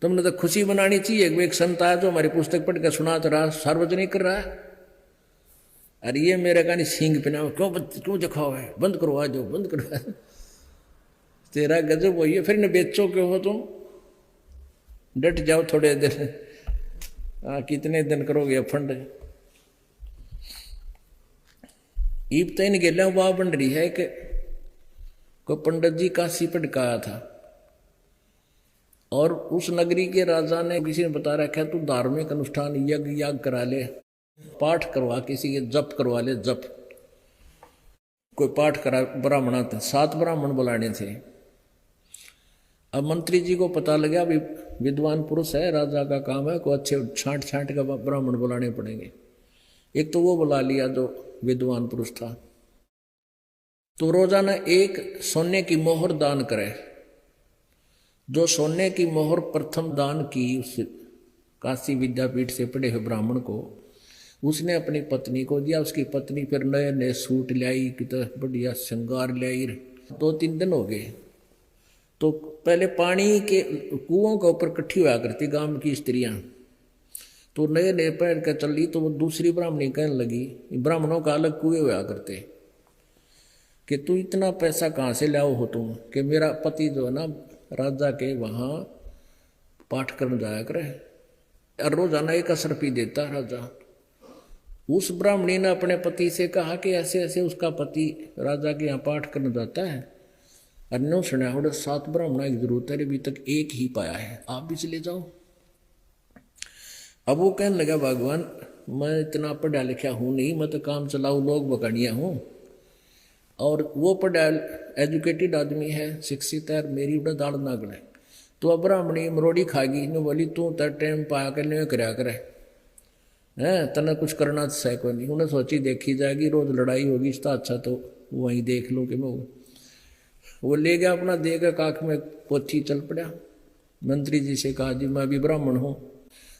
तुमने तो खुशी बनानी चाहिए कि एक संत आया जो हमारी पुस्तक पढ़ कर सुना तो रहा, सार्वजनिक कर रहा है। अरे ये मेरे का नहीं सींग पिना, क्यों क्यों दिखाओ है, बंद करवा दो, बंद करवा दो। तेरा गजब वही है, फिर न बेचो क्यों हो तुम, डट जाओ थोड़े दिन। कितने दिन करोगे फंड। ईब तो इन गेला वाह बन रही है कि को पंडित जी काशी पटकाया था और उस नगरी के राजा ने किसी ने बता रखा तू धार्मिक अनुष्ठान यज्ञ याग करा ले, पाठ करवा, किसी के जप करवा ले, जप कोई पाठ करा। ब्राह्मण थे, 7 ब्राह्मण बुलाने थे। अब मंत्री जी को पता लगा भी विद्वान पुरुष है, राजा का काम है, को अच्छे छांट छांट का ब्राह्मण बुलाने पड़ेंगे। एक तो वो बुला लिया जो विद्वान पुरुष था। तो रोजाना एक सोने की मोहर दान करे। जो सोने की मोहर प्रथम दान की उस काशी विद्यापीठ से पढ़े हुए ब्राह्मण को, उसने अपनी पत्नी को दिया। उसकी पत्नी फिर नए नए सूट लाई, कितना बढ़िया श्रृंगार लाई। 2-3 दिन हो गए। तो पहले पानी के कुओं के ऊपर इकट्ठी हुआ करती गांव की स्त्रियां, तो नए नए पहन कर चली। तो वो दूसरी ब्राह्मणी कहने लगी, ब्राह्मणों का अलग कुएं हुआ करते, कि तू इतना पैसा कहाँ से लाओ हो तुम, कि मेरा पति जो है ना राजा के वहाँ पाठ करने जाया करे और रोजाना 1 असरफी देता राजा। उस ब्राह्मणी ने अपने पति से कहा कि ऐसे ऐसे उसका पति राजा के यहाँ पाठ करने जाता है, और नो सुना और 7 ब्राह्मणों की जरूरत है, अभी तक 1 ही पाया है, आप भी चले जाओ। अब वो कहने लगा, भगवान मैं इतना पढ़ा लिखा हूँ नहीं, मैं तो काम चलाऊ लोग बकड़िया हूँ, और वो पढ़ा एजुकेटेड आदमी है, शिक्षित है, मेरी बड़ा दाड़ नागड़ है। तो अब ब्राह्मणी मरोड़ी खागी ने बोली, तू तर टाइम पाया कर नहीं कराया करे हैं, तना कुछ करना सह को नहीं। उन्हें सोची देखी जाएगी, रोज लड़ाई होगी, इसका अच्छा तो वहीं देख लो कि मैं वो ले गया अपना, देगा काख में पोथी, चल पड़ा। मंत्री जी से कहा, जी मैं भी ब्राह्मण हूँ।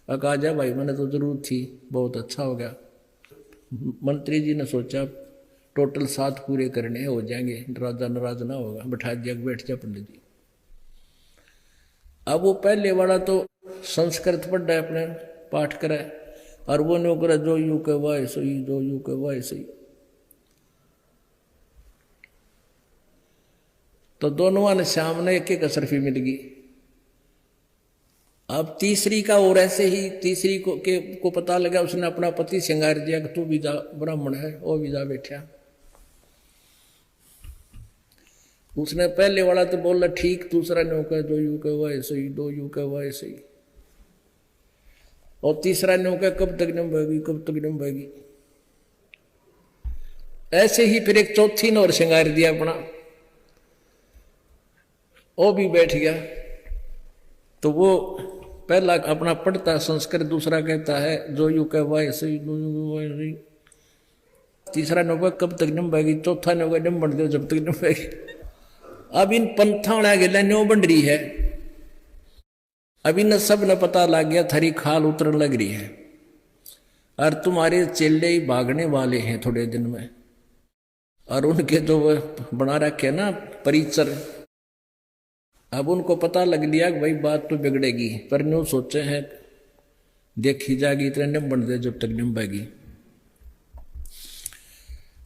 कहा जा भाई मैंने तो जरूरत थी, बहुत अच्छा हो गया। मंत्री जी ने सोचा टोटल 7 पूरे करने हो जाएंगे, राजा नाराज ना होगा, बैठा दिया, बैठ जा पंडित जी। अब वो पहले वाला तो संस्कृत पढ़ रहा है, अपने पाठ करे, और वो नो करे जो यू के वाय सही, जो यू के वाय सही। तो दोनों ने सामने 1-1 असरफी मिल गई। अब तीसरी का और ऐसे ही तीसरी को पता लगा, उसने अपना पति श्रृंगार दिया कि तू भी जा, ब्राह्मण है, वो भी जा बैठा। उसने पहले वाला तो बोला ठीक, दूसरा ने कहा दो यू का वाय सही, 2 यू का वाय सही, और तीसरा ने कहा कब तक निभाएगी, कब तक निभाएगी। ऐसे ही फिर एक चौथी ने और श्रृंगार दिया अपना, वो भी बैठ गया। तो वो पहला अपना पढ़ता संस्कृत, दूसरा कहता है जो यू का वाय सही, 2 यू का वाय सही। तीसरा ने कहा कब तक निभाएगी, चौथा ने कहा निभ दो जब तक निभाएगी। अब इन पंथा गेला न्यो बन रही है। अब इन सब न पता लग गया, थरी खाल उतरने लग रही है, और तुम्हारे चेले ही भागने वाले हैं थोड़े दिन में। और उनके जो बना रखे ना परिचर, अब उनको पता लग लिया कि भाई बात तो बिगड़ेगी, पर न्यू सोचे हैं देखी जाएगी, इतने निम बन दे जब तक निभाएगी।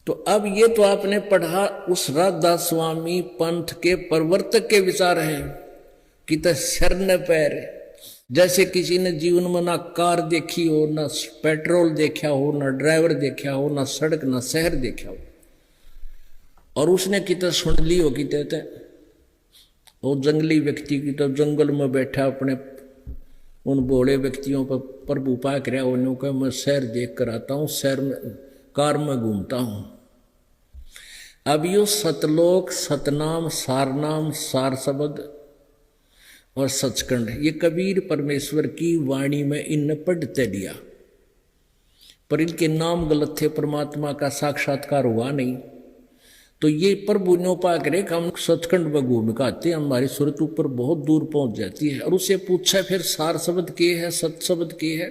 तो अब ये तो आपने पढ़ा उस राधादास स्वामी पंथ के प्रवर्तक के विचार हैं कि तो शरण पैर, जैसे किसी ने जीवन में ना कार देखी हो, ना पेट्रोल देखा हो, ना ड्राइवर देखा हो, ना सड़क, ना शहर देखा हो, और उसने कितना सुन ली हो, कितने वो जंगली व्यक्ति की तो जंगल में बैठा अपने उन भोले व्यक्तियों पर प्रभु पाक रहा, उन्होंने कहा मैं शहर देख कर आता हूँ, शहर में कार में घूमता हूँ। अब यो सतलोक, सतनाम, सारनाम, सार शब्द और सचखंड, ये कबीर परमेश्वर की वाणी में इन पढ़ते दिया, पर इनके नाम गलत थे, परमात्मा का साक्षात्कार हुआ नहीं। तो ये प्रभु नो पा करे कि हम सचखंड में घूम आते, हमारी सूरत ऊपर बहुत दूर पहुंच जाती है। और उससे पूछा फिर सार शब्द के है, सत शब्द के है।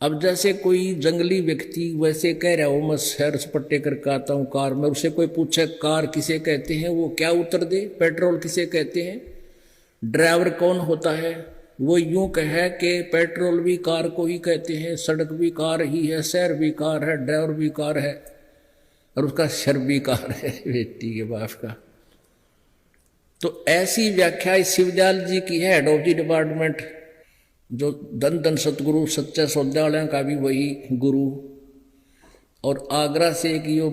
अब जैसे कोई जंगली व्यक्ति वैसे कह रहा हो मैं शहर पट्टे करके आता हूँ कार में, उसे कोई पूछे कार किसे कहते हैं, वो क्या उत्तर दे, पेट्रोल किसे कहते हैं, ड्राइवर कौन होता है, वो यूं कहे कि पेट्रोल भी कार को ही कहते हैं, सड़क भी कार ही है, शहर भी कार है, ड्राइवर भी कार है, और उसका शर भी कार है बेटी के बाप का। तो ऐसी व्याख्या शिवदयाल जी की है, हेड ऑफ द डिपार्टमेंट, जो धन धन सतगुरु सच्चे सौदालयों का भी वही गुरु, और आगरा से एक यो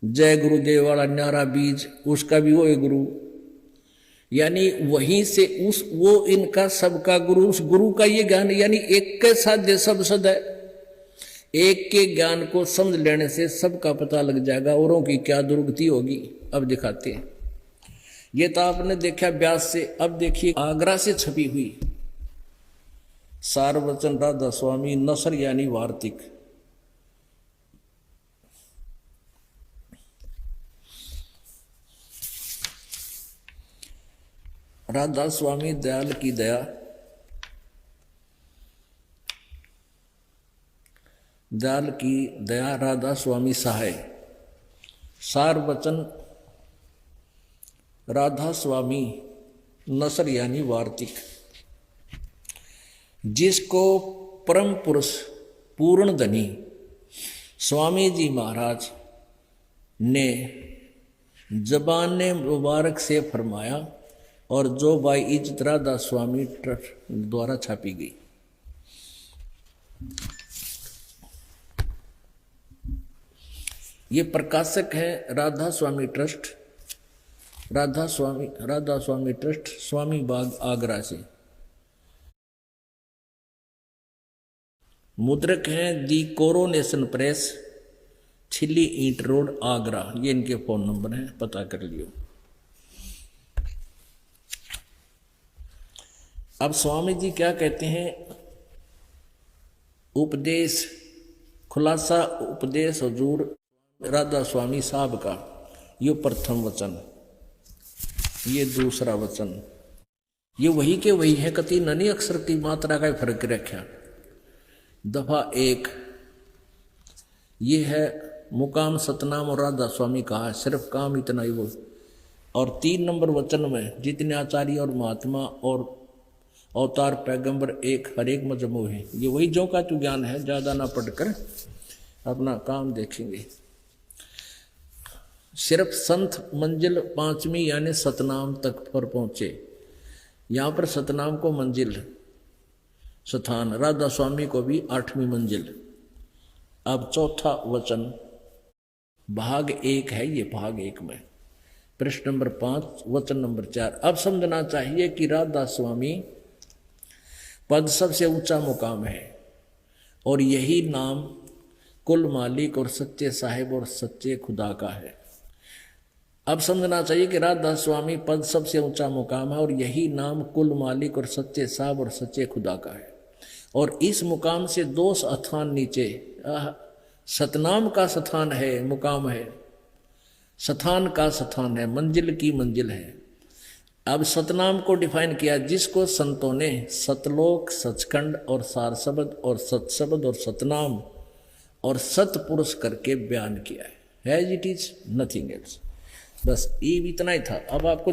जय गुरुदेव वाला न्यारा बीज, उसका भी वो गुरु, यानी वहीं से उस वो इनका सबका गुरु, उस गुरु का ये ज्ञान, यानी एक के साथ सब सद है, एक के ज्ञान को समझ लेने से सबका पता लग जाएगा, औरों की क्या दुर्गति होगी। अब दिखाते हैं, ये तो आपने देखा व्यास से, अब देखिए आगरा से छपी हुई सारवचन राधा स्वामी नसर यानी वार्तिक। राधा स्वामी दयाल की दया, दयाल की दया राधा स्वामी सहाय। सार वचन राधा स्वामी नसर यानी वार्तिक। जिसको परम पुरुष पूर्ण धनी स्वामी जी महाराज ने जबान मुबारक से फरमाया, और जो बाई इज्जत राधा स्वामी ट्रस्ट द्वारा छापी गई। ये प्रकाशक है राधा स्वामी ट्रस्ट, राधा स्वामी ट्रस्ट, स्वामी बाग आगरा से। मुद्रक हैं दी कोरोनेशन प्रेस, छिल्ली ईंट रोड आगरा। ये इनके फोन नंबर हैं, पता कर लियो। अब स्वामी जी क्या कहते हैं, उपदेश खुलासा उपदेश हजूर राधा स्वामी साहब का, ये प्रथम वचन, ये दूसरा वचन, ये वही के वही है, कति ननी अक्षर की मात्रा का फर्क रखा। दफा 1 ये है मुकाम सतनाम और राधा स्वामी कहा है, सिर्फ काम इतना ही वो। और 3 नंबर वचन में जितने आचार्य और महात्मा और अवतार पैगंबर एक हर एक मजमू है, ये वही जो का तू ज्ञान है, ज़्यादा ना पढ़कर अपना काम देखेंगे। सिर्फ संत मंजिल 5वीं यानी सतनाम तक पर पहुँचे, यहाँ पर सतनाम को मंजिल स्थान, राधा स्वामी को भी 8वीं मंजिल। अब चौथा वचन भाग 1 है, ये भाग 1 में प्रश्न नंबर 5 वचन नंबर 4। अब समझना चाहिए कि राधा स्वामी पद सबसे ऊंचा मुकाम है, और यही नाम कुल मालिक और सच्चे साहिब और सच्चे खुदा का है। अब समझना चाहिए कि राधा स्वामी पद सबसे ऊंचा मुकाम है, और यही नाम कुल मालिक और सच्चे साहिब और सच्चे खुदा का है। और इस मुकाम से 2 स्थान नीचे सतनाम का स्थान है, मुकाम है, स्थान का स्थान है, मंजिल की मंजिल है। अब सतनाम को डिफाइन किया, जिसको संतों ने सतलोक सचखंड और सार शब्द और सतशब्द और सतनाम और सतपुरुष करके बयान किया है। It is nothing else. बस ये इतना ही था। अब आपको